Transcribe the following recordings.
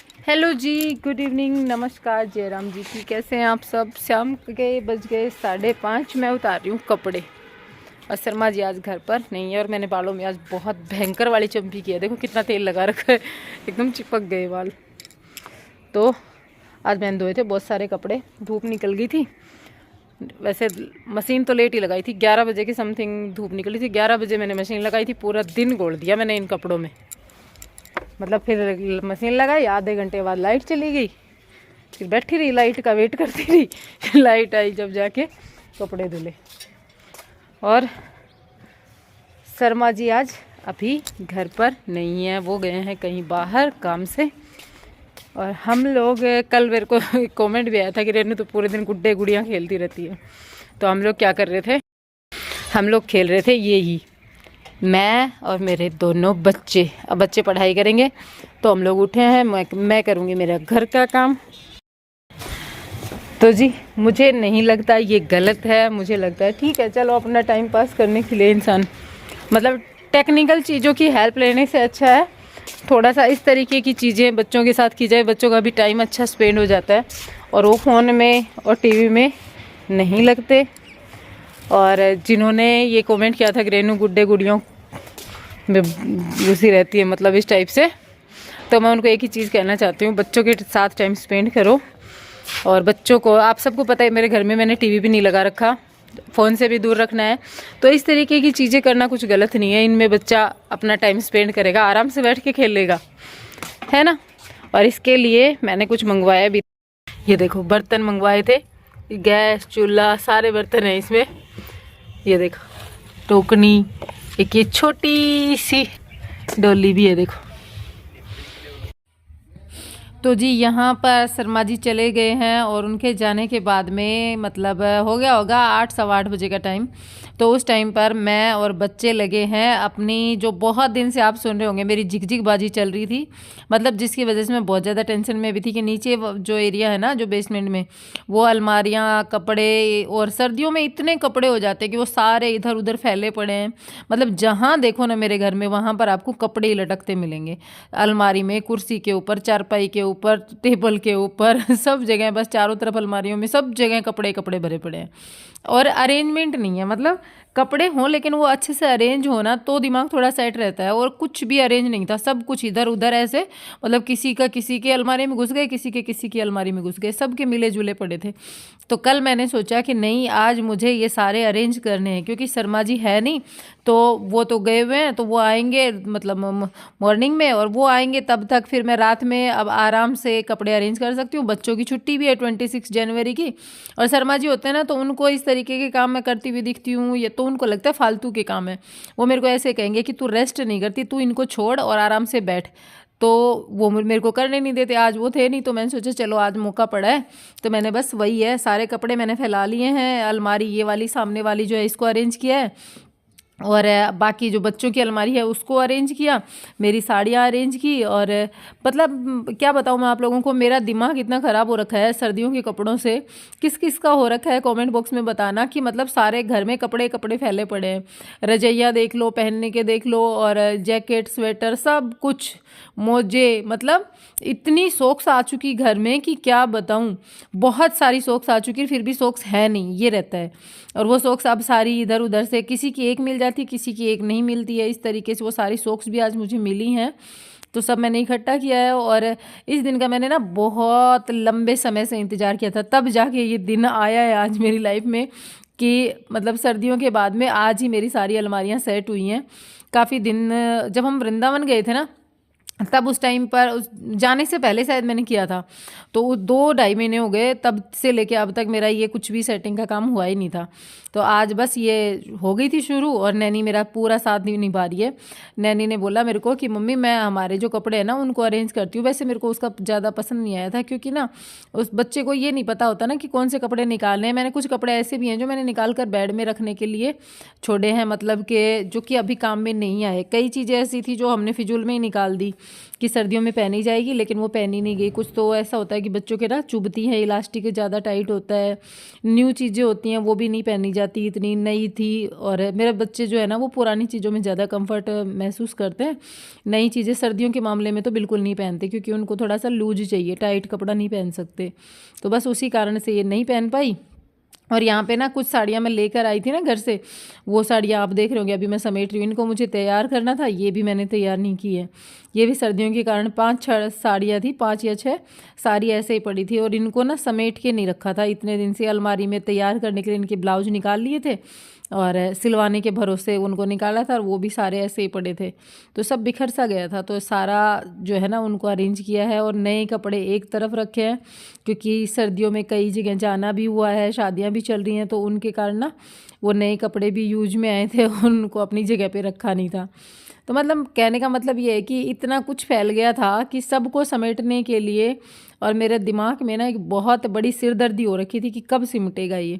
Hello जी, good evening, नमस्कार, जयराम जी की। कैसे हैं आप सब। शाम के बज गए 5:30। मैं उतार रही हूँ कपड़े और शर्मा जी आज घर पर नहीं है और मैंने बालों में आज बहुत भयंकर वाली चंपी की है। देखो कितना तेल लगा रखा है, एकदम चिपक गए बाल। तो आज मैंने धोए थे बहुत सारे कपड़े, धूप निकल गई थी। वैसे मशीन तो लेट ही लगाई थी, 11 बजे की समथिंग धूप निकली थी। 11 बजे मैंने मशीन लगाई थी, पूरा दिन गोल दिया मैंने इन कपड़ों में। मतलब फिर मशीन लगाई, आधे घंटे बाद लाइट चली गई, फिर बैठी रही लाइट का वेट करती रही। लाइट आई जब जाके कपड़े धुले। और शर्मा जी आज अभी घर पर नहीं है, वो गए हैं कहीं बाहर काम से। और हम लोग कल मेरे को कमेंट भी आया था कि रेनू तो पूरे दिन गुड्डे गुड़ियाँ खेलती रहती है। तो हम लोग क्या कर रहे थे, हम लोग खेल रहे थे ये ही, मैं और मेरे दोनों बच्चे। अब बच्चे पढ़ाई करेंगे तो हम लोग उठे हैं, मैं करूँगी मेरा घर का काम। तो जी मुझे नहीं लगता ये गलत है, मुझे लगता है ठीक है, चलो अपना टाइम पास करने के लिए इंसान मतलब टेक्निकल चीज़ों की हेल्प लेने से अच्छा है थोड़ा सा इस तरीके की चीज़ें बच्चों के साथ की जाए। बच्चों का भी टाइम अच्छा स्पेंड हो जाता है और वो फ़ोन में और टीवी में नहीं लगते। और जिन्होंने ये कमेंट किया था कि रेनू गुड्डे गुड़ियों में घुसी रहती है, मतलब इस टाइप से, तो मैं उनको एक ही चीज़ कहना चाहती हूँ, बच्चों के साथ टाइम स्पेंड करो। और बच्चों को, आप सबको पता है मेरे घर में मैंने टीवी भी नहीं लगा रखा, फ़ोन से भी दूर रखना है। तो इस तरीके की चीज़ें करना कुछ गलत नहीं है, इनमें बच्चा अपना टाइम स्पेंड करेगा, आराम से बैठ के खेलेगा, है ना। और इसके लिए मैंने कुछ मंगवाया भी। ये देखो बर्तन मंगवाए थे, गैस चूल्हा सारे बर्तन हैं इसमें। ये देखो टोकनी, एक ये छोटी सी डोली भी है देखो। तो जी यहाँ पर शर्मा जी चले गए हैं और उनके जाने के बाद में मतलब हो गया होगा 8 सवा 8 बजे का टाइम। तो उस टाइम पर मैं और बच्चे लगे हैं अपनी, जो बहुत दिन से आप सुन रहे होंगे मेरी झिकझिक बाजी चल रही थी, मतलब जिसकी वजह से मैं बहुत ज़्यादा टेंशन में भी थी कि नीचे जो एरिया है ना, जो बेसमेंट में, वो अलमारियाँ, कपड़े, और सर्दियों में इतने कपड़े हो जाते हैं कि वो सारे इधर उधर फैले पड़े हैं। मतलब जहाँ देखो ना मेरे घर में, वहाँ पर आपको कपड़े ही लटकते मिलेंगे, अलमारी में, कुर्सी के ऊपर, चारपाई के ऊपर, टेबल के ऊपर, सब जगह, बस चारों तरफ अलमारियों में सब जगह कपड़े कपड़े भरे पड़े हैं। और अरेंजमेंट नहीं है, मतलब कपड़े हों लेकिन वो अच्छे से अरेंज हो ना तो दिमाग थोड़ा सेट रहता है। और कुछ भी अरेंज नहीं था, सब कुछ इधर उधर ऐसे, मतलब किसी का किसी के अलमारी में घुस गए, किसी के किसी की अलमारी में घुस गए, सब के मिले जुले पड़े थे। तो कल मैंने सोचा कि नहीं, आज मुझे ये सारे अरेंज करने हैं, क्योंकि शर्मा जी है नहीं, तो वो तो गए हुए हैं, तो वो आएंगे मतलब मॉर्निंग में, और वो आएंगे तब तक फिर मैं रात में अब आराम से कपड़े अरेंज कर सकती हूँ। बच्चों की छुट्टी भी है 26 जनवरी की, और शर्मा जी होते हैं ना, तो उनको इस तरीके के काम मैं करती हुई दिखती हूँ, ये तो उनको लगता है फालतू के काम है। वो मेरे को ऐसे कहेंगे कि तू रेस्ट नहीं करती, तू इनको छोड़ और आराम से बैठ। तो वो मेरे को करने नहीं देते। आज वो थे नहीं, तो मैंने सोचा चलो आज मौका पड़ा है, तो मैंने बस वही है, सारे कपड़े मैंने फैला लिए हैं। अलमारी ये वाली सामने वाली जो है, इसको अरेंज किया है, और बाकी जो बच्चों की अलमारी है उसको अरेंज किया, मेरी साड़ियाँ अरेंज की। और मतलब क्या बताऊँ मैं आप लोगों को, मेरा दिमाग इतना ख़राब हो रखा है सर्दियों के कपड़ों से। किस किस का हो रखा है कमेंट बॉक्स में बताना, कि मतलब सारे घर में कपड़े कपड़े फैले पड़े हैं। रजैया देख लो, पहनने के देख लो, और जैकेट, स्वेटर, सब कुछ, मोजे, मतलब इतनी सॉक्स आ चुकी घर में कि क्या बताऊँ। बहुत सारी सॉक्स आ चुकी, फिर भी सॉक्स है नहीं, ये रहता है। और वो सॉक्स अब सारी इधर उधर से, किसी की एक मिल जाती है, किसी की एक नहीं मिलती है, इस तरीके से वो सारी सॉक्स भी आज मुझे मिली हैं। तो सब मैंने इकट्ठा किया है, और इस दिन का मैंने ना बहुत लंबे समय से इंतज़ार किया था, तब जाके ये दिन आया है आज मेरी लाइफ में, कि मतलब सर्दियों के बाद में आज ही मेरी सारी अलमारियाँ सेट हुई हैं। काफ़ी दिन, जब हम वृंदावन गए थे ना, तब उस टाइम पर, उस जाने से पहले शायद मैंने किया था, तो 2 ढाई महीने हो गए, तब से लेके अब तक मेरा ये कुछ भी सेटिंग का काम हुआ ही नहीं था। तो आज बस ये हो गई थी शुरू, और नैनी मेरा पूरा साथ नहीं निभा रही है। नैनी ने बोला मेरे को कि मम्मी मैं हमारे जो कपड़े हैं ना उनको अरेंज करती हूँ। वैसे मेरे को उसका ज़्यादा पसंद नहीं आया था, क्योंकि ना उस बच्चे को ये नहीं पता होता ना कि कौन से कपड़े निकालने हैं। मैंने कुछ कपड़े ऐसे भी हैं जो मैंने निकाल कर बेड में रखने के लिए छोड़े हैं, मतलब कि जो कि अभी काम में नहीं आए। कई चीज़ें ऐसी थी जो हमने फिजूल में ही निकाल दी, कि सर्दियों में पहनी जाएगी, लेकिन वो पहनी नहीं गई। कुछ तो ऐसा होता है कि बच्चों के ना चुभती हैं, इलास्टिक ज़्यादा टाइट होता है, न्यू चीज़ें होती हैं वो भी नहीं पहनी जाती, इतनी नई थी। और मेरे बच्चे जो है ना वो पुरानी चीज़ों में ज़्यादा कंफर्ट महसूस करते हैं, नई चीज़ें सर्दियों के मामले में तो बिल्कुल नहीं पहनते, क्योंकि उनको थोड़ा सा लूज चाहिए, टाइट कपड़ा नहीं पहन सकते। तो बस उसी कारण से ये नहीं पहन पाई। और यहाँ पे ना कुछ साड़ियाँ मैं लेकर आई थी ना घर से, वो साड़ियाँ आप देख रहे होंगे, अभी मैं समेट रही हूँ। इनको मुझे तैयार करना था, ये भी मैंने तैयार नहीं की है। ये भी सर्दियों के कारण 5-6 साड़ियाँ थी, 5 या 6 साड़ी ऐसे ही पड़ी थी, और इनको ना समेट के नहीं रखा था इतने दिन से। अलमारी में तैयार करने के लिए इनके ब्लाउज निकाल लिए थे और सिलवाने के भरोसे उनको निकाला था, और वो भी सारे ऐसे ही पड़े थे, तो सब बिखर सा गया था। तो सारा जो है ना उनको अरेंज किया है, और नए कपड़े एक तरफ रखे हैं, क्योंकि सर्दियों में कई जगह जाना भी हुआ है, शादियां भी चल रही हैं, तो उनके कारण ना वो नए कपड़े भी यूज में आए थे, उनको अपनी जगह पे रखा नहीं था। तो मतलब कहने का मतलब ये है कि इतना कुछ फैल गया था कि सबको समेटने के लिए, और मेरे दिमाग में ना एक बहुत बड़ी सिरदर्दी हो रखी थी कि कब सिमटेगा ये।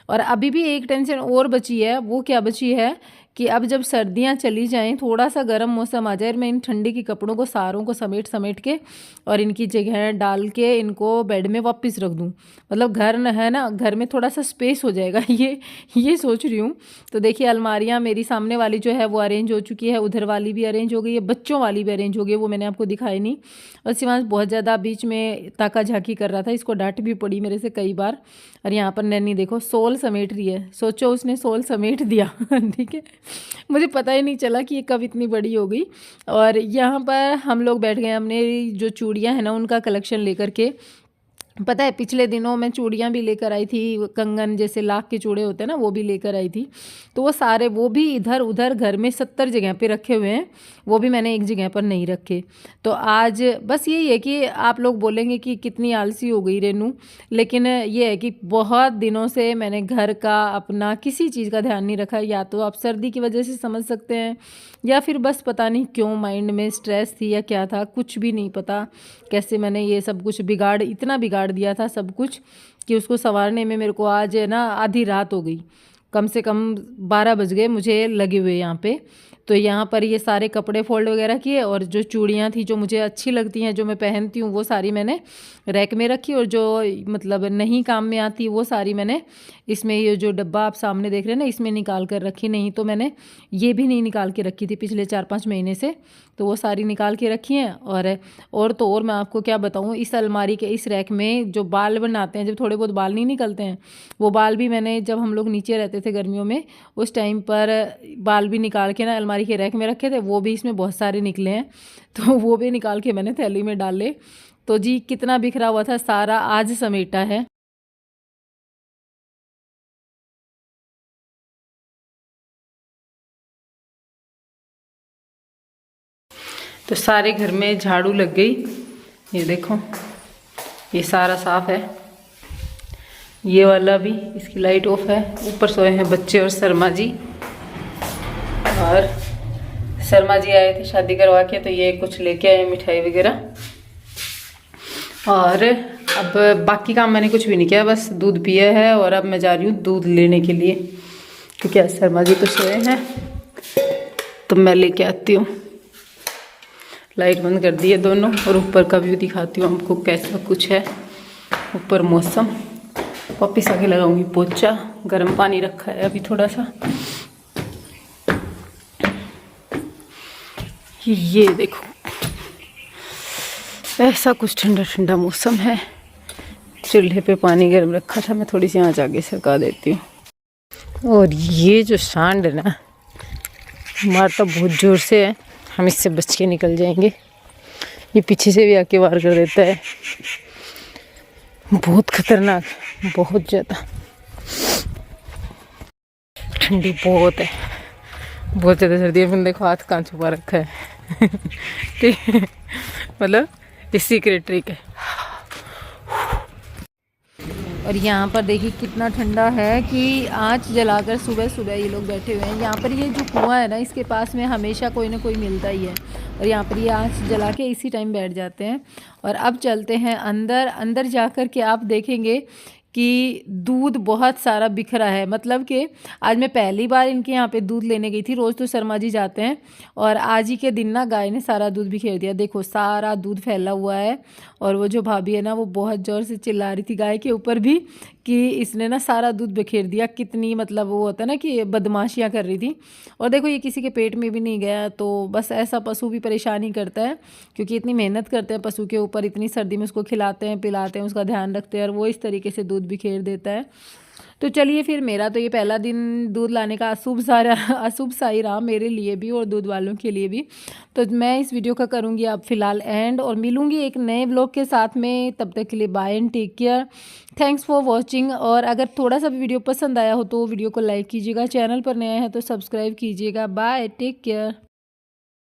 और अभी भी एक टेंशन और बची है, वो क्या बची है कि अब जब सर्दियां चली जाएं, थोड़ा सा गर्म मौसम आ जाए, मैं इन ठंडी के कपड़ों को सारों को समेट के और इनकी जगह डाल के इनको बेड में वापस रख दूं। मतलब घर न है ना, घर में थोड़ा सा स्पेस हो जाएगा, ये सोच रही हूँ। तो देखिए अलमारियाँ मेरी सामने वाली जो है वो अरेंज हो चुकी है, उधर वाली भी अरेंज हो गई है, बच्चों वाली भी अरेंज हो गई है, वो मैंने आपको दिखाई नहीं। और शिवांश बहुत ज़्यादा बीच में ताका झाकी कर रहा था, इसको डांट भी पड़ी मेरे से कई बार। और यहाँ पर नैनी देखो सोल समेट रही है, सोचो उसने सोल समेट दिया ठीक है, मुझे पता ही नहीं चला कि ये कब इतनी बड़ी हो गई। और यहाँ पर हम लोग बैठ गए हमने जो चूड़ियाँ हैं ना उनका कलेक्शन लेकर के। पता है पिछले दिनों मैं चूड़ियाँ भी लेकर आई थी, कंगन जैसे लाख के चूड़े होते हैं ना, वो भी लेकर आई थी। तो वो सारे वो भी इधर उधर घर में 70 जगह पे रखे हुए हैं, वो भी मैंने एक जगह पर नहीं रखे। तो आज बस यही है कि आप लोग बोलेंगे कि कितनी आलसी हो गई रेनू, लेकिन ये है कि बहुत दिनों से मैंने घर का अपना किसी चीज़ का ध्यान नहीं रखा। या तो आप सर्दी की वजह से समझ सकते हैं, या फिर बस पता नहीं क्यों माइंड में स्ट्रेस थी या क्या था, कुछ भी नहीं पता कैसे मैंने ये सब कुछ इतना बिगाड़ दिया था सब कुछ, कि उसको संवारने में मेरे को आज है ना आधी रात हो गई, कम से कम 12 बज गए मुझे लगे हुए यहाँ पे। तो यहाँ पर ये सारे कपड़े फोल्ड वगैरह किए, और जो चूड़ियाँ थी जो मुझे अच्छी लगती हैं, जो मैं पहनती हूँ, वो सारी मैंने रैक में रखी, और जो मतलब नहीं काम में आती वो सारी मैंने इसमें, ये जो डब्बा आप सामने देख रहे हैं ना, इसमें निकाल कर रखी। नहीं तो मैंने ये भी नहीं निकाल के रखी थी पिछले 4-5 महीने से, तो वो सारी निकाल के रखी हैं। और तो और मैं आपको क्या बताऊँ, इस अलमारी के इस रैक में जो बाल बनाते हैं, जब थोड़े बहुत बाल नहीं निकलते हैं, वो बाल भी मैंने, जब हम लोग नीचे रहते थे गर्मियों में, उस टाइम पर बाल भी निकाल के ना अलमारी के रैक में रखे थे, वो भी इसमें बहुत सारे निकले हैं, तो वो भी निकाल के मैंने थैली में डाले। तो जी कितना बिखरा हुआ था सारा आज समेटा है। तो सारे घर में झाड़ू लग गई, ये देखो ये सारा साफ है, ये वाला भी, इसकी लाइट ऑफ है। ऊपर सोए हैं बच्चे और शर्मा जी, और शर्मा जी आए थे शादी करवा के, तो ये कुछ लेके आए मिठाई वगैरह। और अब बाकी काम मैंने कुछ भी नहीं किया, बस दूध पिया है, और अब मैं जा रही हूँ दूध लेने के लिए, क्योंकि आज शर्मा जी तो सोए हैं, तो मैं लेके आती हूँ। लाइट बंद कर दी है दोनों, और ऊपर का व्यू दिखाती हूँ आपको कैसा कुछ है ऊपर मौसम। वापिस आके लगाऊंगी पोछा, गर्म पानी रखा है अभी थोड़ा सा। ये देखो ऐसा कुछ ठंडा ठंडा मौसम है। चूल्हे पे पानी गर्म रखा था, मैं थोड़ी सी आँच आगे सरका देती हूँ। और ये जो सांड है ना, मारता बहुत ज़ोर से है, हम इससे बच के निकल जाएंगे। ये पीछे से भी आके वार कर देता है, बहुत खतरनाक, बहुत ज़्यादा। ठंडी बहुत है, बहुत ज़्यादा सर्दी है। देखो हाथ कहाँ छुपा रखा है ठीक है, मतलब ये सीक्रेट ट्रिक है। और यहाँ पर देखिए कितना ठंडा है कि आँच जलाकर सुबह सुबह ये लोग बैठे हुए हैं। यहाँ पर ये जो कुआं है ना, इसके पास में हमेशा कोई ना कोई मिलता ही है, और यहाँ पर ये आँच जला के इसी टाइम बैठ जाते हैं। और अब चलते हैं अंदर। अंदर जाकर के आप देखेंगे कि दूध बहुत सारा बिखरा है। मतलब कि आज मैं पहली बार इनके यहाँ पे दूध लेने गई थी। रोज़ तो शर्मा जी जाते हैं और आज ही के दिन ना गाय ने सारा दूध बिखेर दिया। देखो सारा दूध फैला हुआ है और वो जो भाभी है ना वो बहुत ज़ोर से चिल्ला रही थी गाय के ऊपर भी कि इसने ना सारा दूध बिखेर दिया। कितनी मतलब वो होता है ना कि बदमाशियाँ कर रही थी। और देखो ये किसी के पेट में भी नहीं गया। तो बस ऐसा पशु भी परेशानी करता है क्योंकि इतनी मेहनत करते हैं पशु के ऊपर, इतनी सर्दी में उसको खिलाते हैं पिलाते हैं, उसका ध्यान रखते हैं और वो इस तरीके से दूध बिखेर देता है। तो चलिए फिर मेरा तो ये पहला दिन दूध लाने का अशुभ सा ही रहा मेरे लिए भी और दूध वालों के लिए भी। तो मैं इस वीडियो का करूँगी अब फ़िलहाल एंड और मिलूँगी एक नए व्लॉग के साथ में। तब तक के लिए bye and take care. Thanks for watching. और अगर थोड़ा सा भी वीडियो पसंद आया हो तो वीडियो को लाइक कीजिएगा, चैनल पर नया है तो सब्सक्राइब कीजिएगा। Bye, take care.